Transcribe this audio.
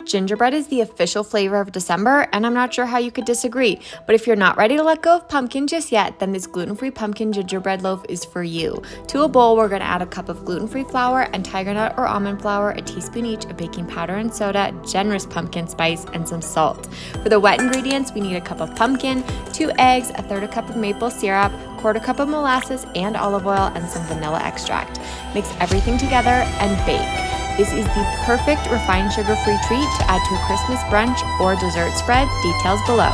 Gingerbread is the official flavor of December, and I'm not sure how you could disagree. But if you're not ready to let go of pumpkin just yet, then this gluten-free pumpkin gingerbread loaf is for you. To a bowl, we're going to add a cup of gluten-free flour and tiger nut or almond flour, a teaspoon each of baking powder and soda, generous pumpkin spice, and some salt. For the wet ingredients, we need a cup of pumpkin, 2 eggs, a third a cup of maple syrup, quarter cup of molasses and olive oil, and some vanilla extract. Mix everything together and bake. This is the perfect refined sugar-free treat to add to a Christmas brunch or dessert spread. Details below.